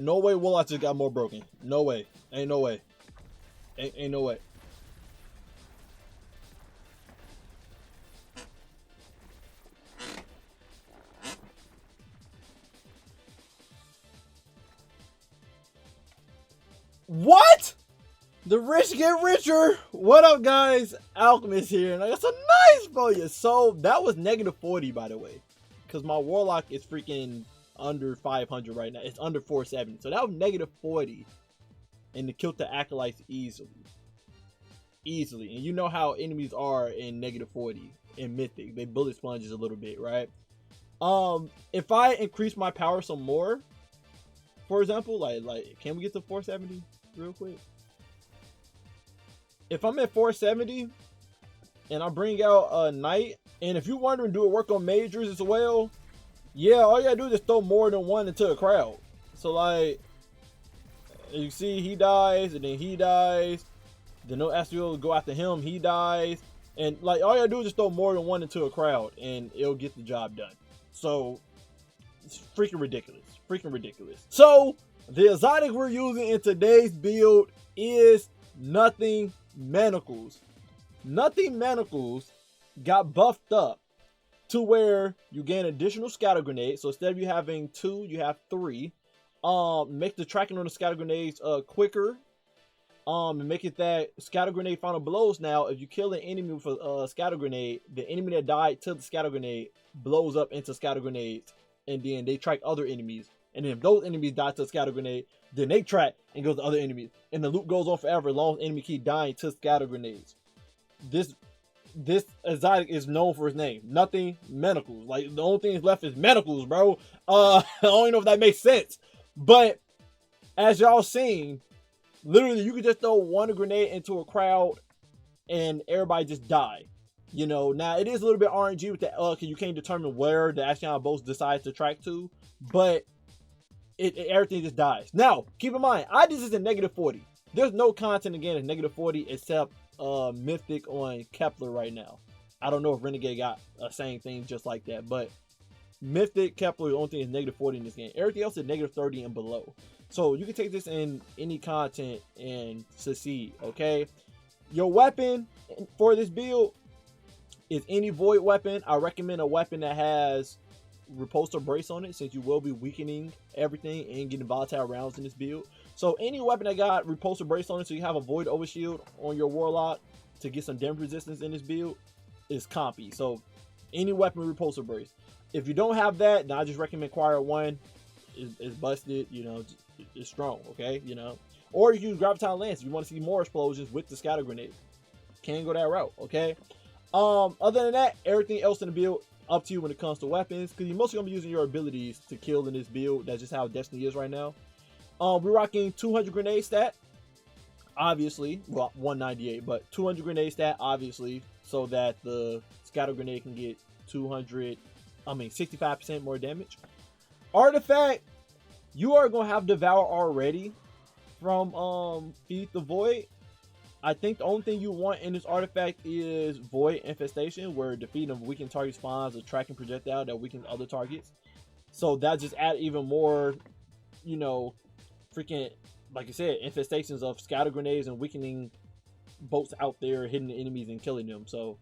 No way Warlocks just got more broken. No way. Ain't no way. Ain't no way. What? The rich get richer. What up, guys? Alchemist here, and I got some nice for you. So that was -40, by the way, because my Warlock is freaking under 500 right now. It's under 470. So that was -40, and it killed the Acolytes easily. And you know how enemies are in -40 in Mythic. They bullet sponges a little bit, right? If I increase my power some more, for example, like can we get to 470 real quick? If I'm at 470 and I bring out a Knight, and if you're wondering, do it work on majors as well? Yeah, all you gotta do is just throw more than one into a crowd. So like, you see he dies, and then he dies, then no Astral will go after him, he dies, and like all you gotta do is just throw more than one into a crowd and it'll get the job done. So it's freaking ridiculous. So the exotic we're using in today's build is Nothing Manacles. Nothing Manacles got buffed up to where you gain additional scatter grenades. So instead of you having 2, you have 3. Make the tracking on the scatter grenades quicker. And make it that scatter grenade final blows now. If you kill an enemy with a scatter grenade, the enemy that died to the scatter grenade blows up into scatter grenades, and then they track other enemies. And then if those enemies die to a scatter grenade, then they track and go to other enemies. And the loop goes on forever as long as enemy keep dying to scatter grenades. This exotic is known for his name, Nothing Manacles. Like, the only thing that's left is manacles, bro. I don't even know if that makes sense. But as y'all seen, literally you could just throw one grenade into a crowd and everybody just die. You know, now it is a little bit RNG with that, because you can't determine where the Ashion boat decides to track to, but everything just dies. Now, keep in mind, I did this in -40. There's no content again at -40 except Mythic on Kepler right now. I don't know if Renegade got a same thing just like that, but Mythic, Kepler, the only thing is -40 in this game. Everything else is -30 and below. So you can take this in any content and succeed, okay? Your weapon for this build is any void weapon. I recommend a weapon that has repulsor brace on it, since you will be weakening everything and getting volatile rounds in this build. So any weapon that got repulsor brace on it, so you have a void overshield on your Warlock to get some damage resistance in this build, is compy. So any weapon with repulsor brace. If you don't have that, then I just recommend Choir 1 is busted, you know, it's strong, okay, you know. Or you use Graviton Lance if you want to see more explosions with the scatter grenade. Can go that route, okay. Other than that, everything else in the build up to you when it comes to weapons, because you're mostly gonna be using your abilities to kill in this build. That's just how Destiny is right now. We're rocking 200 grenade stat, obviously. Well, 198, but 200 grenade stat, obviously, so that the scatter grenade can get 65% more damage. Artifact, you are gonna have Devour already from Feed the Void. I think the only thing you want in this artifact is Void Infestation, where defeating a weakened target spawns a tracking projectile that weakens other targets. So that just add even more, you know, freaking, like I said, infestations of scatter grenades and weakening bolts out there, hitting the enemies and killing them. So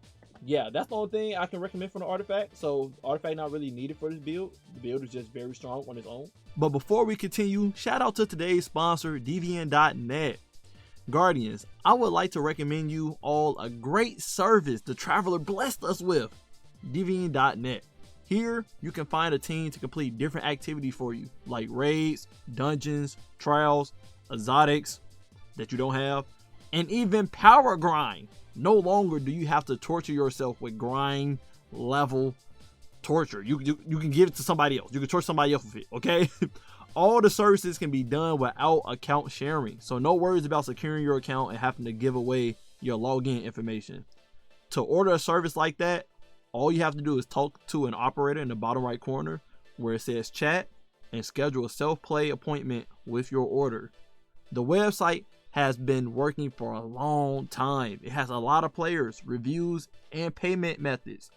yeah, that's the only thing I can recommend from the artifact. So artifact not really needed for this build. The build is just very strong on its own. But before we continue, shout out to today's sponsor, DVN.net. Guardians, I would like to recommend you all a great service the Traveler blessed us with, DVN.net. Here, you can find a team to complete different activities for you, like raids, dungeons, trials, exotics that you don't have, and even power grind. No longer do you have to torture yourself with grind level torture. You can give it to somebody else. You can torture somebody else with it, okay? All the services can be done without account sharing, so no worries about securing your account and having to give away your login information. To order a service like that, all you have to do is talk to an operator in the bottom right corner where it says chat and schedule a self-play appointment with your order. The website has been working for a long time. It has a lot of players, reviews, and payment methods.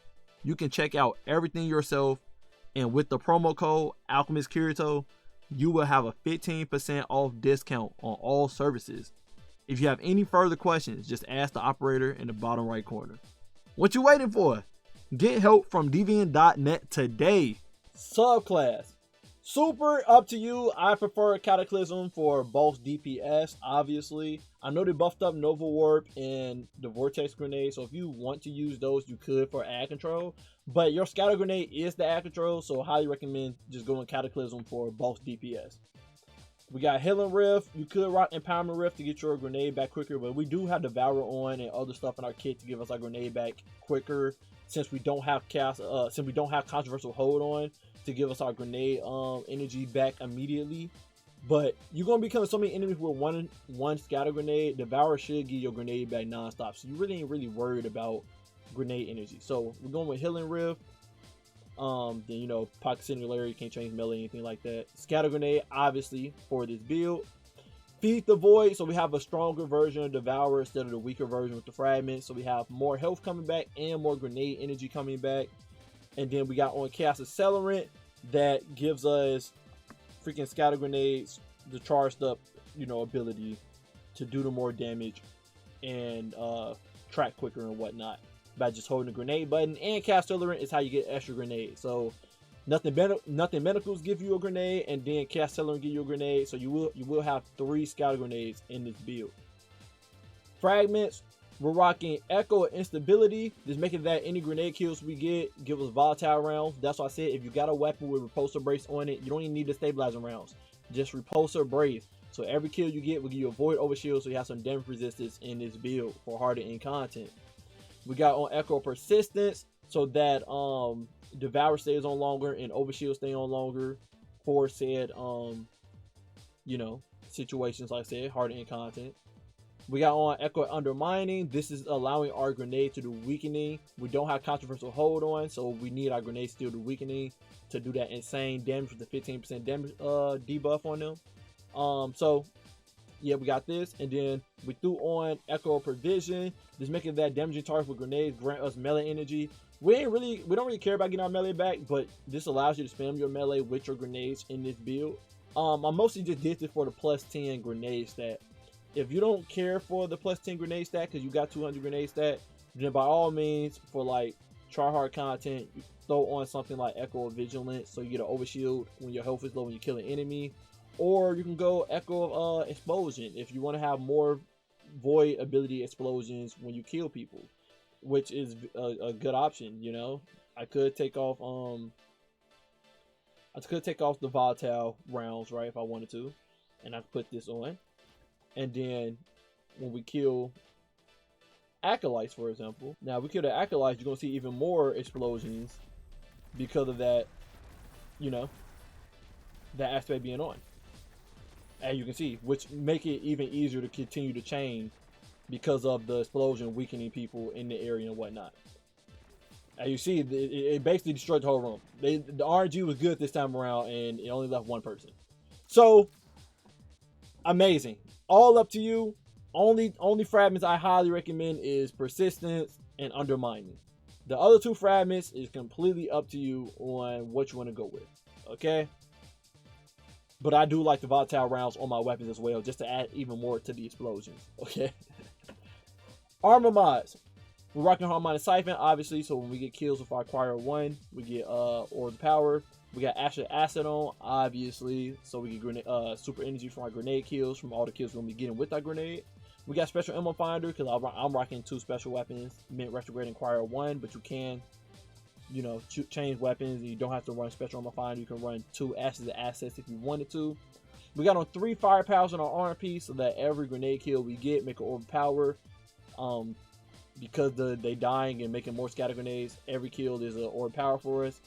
You can check out everything yourself, and with the promo code AlchemistKirito, you will have a 15% off discount on all services. If you have any further questions, just ask the operator in the bottom right corner. What you waiting for? Get help from deviant.net today. Subclass. Super up to you. I prefer Cataclysm for boss DPS, obviously. I know they buffed up Nova Warp and the Vortex Grenade, so if you want to use those, you could for ad control. But your Scatter Grenade is the ad control, so I highly recommend just going Cataclysm for boss DPS. We got Healing Rift. You could rock Empowerment Rift to get your grenade back quicker, but we do have Devourer on and other stuff in our kit to give us our grenade back quicker, since we don't have Controversial Hold on to give us our grenade energy back immediately. But you're gonna be killing so many enemies with one scatter grenade. Devourer should give your grenade back non-stop, so you really ain't really worried about grenade energy. So we're going with Healing Rift. Then, you know, Pocket Singularity, can't change melee, anything like that. Scatter Grenade, obviously, for this build. Feed the Void, so we have a stronger version of Devourer instead of the weaker version with the Fragments. So we have more health coming back and more grenade energy coming back. And then we got on Chaos Accelerant that gives us freaking Scatter Grenades, the charged up, you know, ability to do the more damage and track quicker and whatnot by just holding the grenade button. And Cast Accelerant is how you get extra grenades. So Nothing Manacles give you a grenade, and then Cast Accelerant give you a grenade. So you will have 3 scatter grenades in this build. Fragments, we're rocking Echo and Instability. Just making that any grenade kills we get give us volatile rounds. That's why I said if you got a weapon with Repulsor Brace on it, you don't even need the stabilizing rounds. Just Repulsor Brace. So every kill you get will give you a Void Overshield, so you have some damage resistance in this build for harder in content. We got on Echo Persistence, so that Devour stays on longer and Overshield stay on longer for said you know, situations like I said, harder in content. We got on Echo Undermining. This is allowing our grenade to do weakening. We don't have Controversial Hold on, so we need our grenade still do weakening to do that insane damage with the 15% damage debuff on them. So yeah, we got this, and then we threw on Echo Provision, just making that damaging target with grenades grant us melee energy. We don't really care about getting our melee back, but this allows you to spam your melee with your grenades in this build. I mostly just did this for the plus 10 grenade stat. If you don't care for the plus 10 grenade stat because you got 200 grenade stat, then by all means, for like try hard content, you throw on something like Echo Vigilance, so you get an overshield when your health is low when you kill an enemy. Or you can go Echo Explosion if you want to have more void ability explosions when you kill people, which is a good option. You know, I could take off the volatile rounds, right, if I wanted to, and I could put this on, and then when we kill Acolytes, for example, now we kill the Acolytes, you're gonna see even more explosions because of that, you know, that aspect being on. And you can see, which make it even easier to continue to chain because of the explosion weakening people in the area and whatnot. And you see, it basically destroyed the whole room. The RNG was good this time around, and it only left one person. So, amazing. All up to you. Only fragments I highly recommend is Persistence and Undermining. The other 2 fragments is completely up to you on what you want to go with. Okay? But I do like the volatile rounds on my weapons as well, just to add even more to the explosions. Okay. Armor mods. We're rocking Harmonic Siphon, obviously, so when we get kills with our Acquire 1, we get Orb Power. We got Acid on, obviously, so we get super energy from our grenade kills, from all the kills we're going to be getting with our grenade. We got Special Ammo Finder, because I'm rocking 2 special weapons, Mint Retrograde and Acquire 1, but you can, you know, change weapons, and you don't have to run Special Ammo Finder. You can run 2 Ashes of Assets if you wanted to. We got on 3 Firepowers on our RMP, so that every grenade kill we get make an Orb Power. Because they dying and making more scatter grenades, every kill is an Orb Power for us.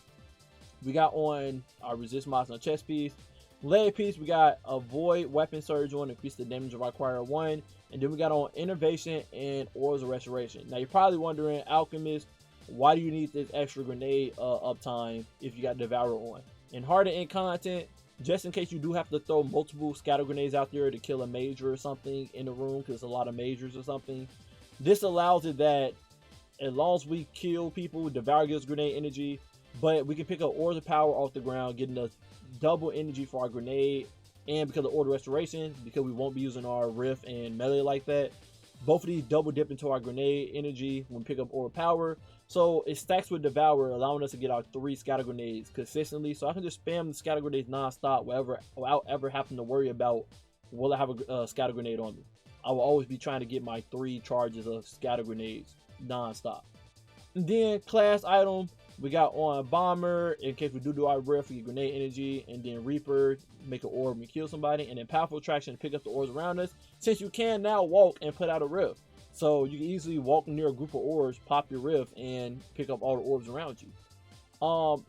We got on our resist mods on chest piece. Leg piece, we got a Void Weapon Surge on, increase the damage of our Acquire 1. And then we got on Innovation and Orbs of Restoration. Now you're probably wondering, Alchemist, why do you need this extra grenade uptime if you got Devourer on? In harder in content, just in case you do have to throw multiple scatter grenades out there to kill a major or something in the room, because a lot of majors or something, this allows it that as long as we kill people, Devour gives grenade energy, but we can pick up Orbs of Power off the ground, getting us double energy for our grenade, and because of order restoration, because we won't be using our riff and melee like that, both of these double dip into our grenade energy when we pick up order power. So it stacks with Devour, allowing us to get our 3 scatter grenades consistently. So I can just spam the scatter grenades non-stop without ever having to worry about, will I have a scatter grenade on me? I will always be trying to get my 3 charges of scatter grenades non-stop. And then class item, we got on Bomber, in case we do our riff, we get grenade energy, and then Reaper, make an orb and kill somebody, and then Powerful Attraction to pick up the orbs around us, since you can now walk and put out a riff. So you can easily walk near a group of orbs, pop your riff, and pick up all the orbs around you.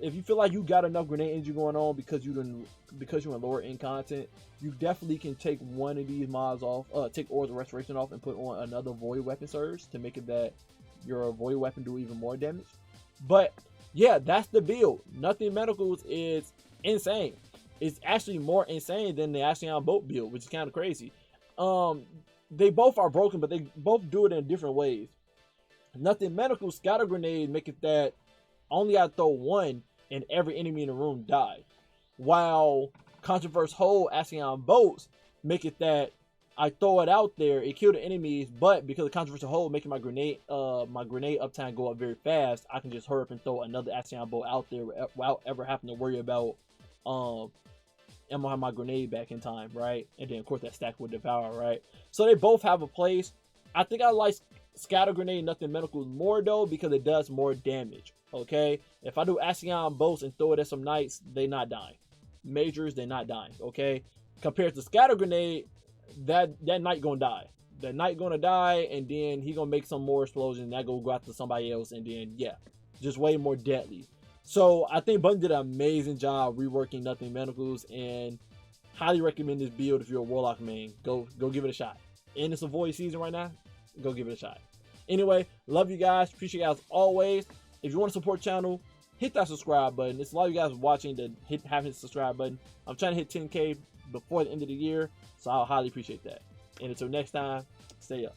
If you feel like you got enough grenade energy going on because you're in lower end content, you definitely can take one of these mods off, take Orbs of Restoration off, and put on another Void Weapon Surge to make it that your Void Weapon do even more damage. But yeah, that's the build. Nothing Manacles is insane. It's actually more insane than the Ascion Boat build, which is kind of crazy. They both are broken, but they both do it in different ways. Nothing Manacles scatter grenade make it that only I throw one and every enemy in the room die, while Controverse Hold Ascion Boats make it that I throw it out there, it kill the enemies, but because of Controversial Hold making my grenade uptime go up very fast, I can just hurry up and throw another Ascion Boat out there without ever having to worry about am I have my grenade back in time, right? And then of course that stack with Devour, right? So they both have a place. I think I like Scatter Grenade Nothing Manacles more though, because it does more damage. Okay, if I do Ascion Boats and throw it at some knights, they not dying. Majors, they not dying. Okay, compared to Scatter Grenade, that knight gonna die. That knight gonna die, and then he gonna make some more explosions. That go after somebody else, and then yeah, just way more deadly. So I think Button did an amazing job reworking Nothing Manacles, and highly recommend this build if you're a Warlock main. Go give it a shot. And it's a void season right now. Go give it a shot. Anyway, love you guys. Appreciate you guys always. If you want to support the channel, hit that subscribe button. It's a lot of you guys watching that haven't hit the subscribe button. I'm trying to hit 10K before the end of the year, so I'll highly appreciate that. And until next time, stay up.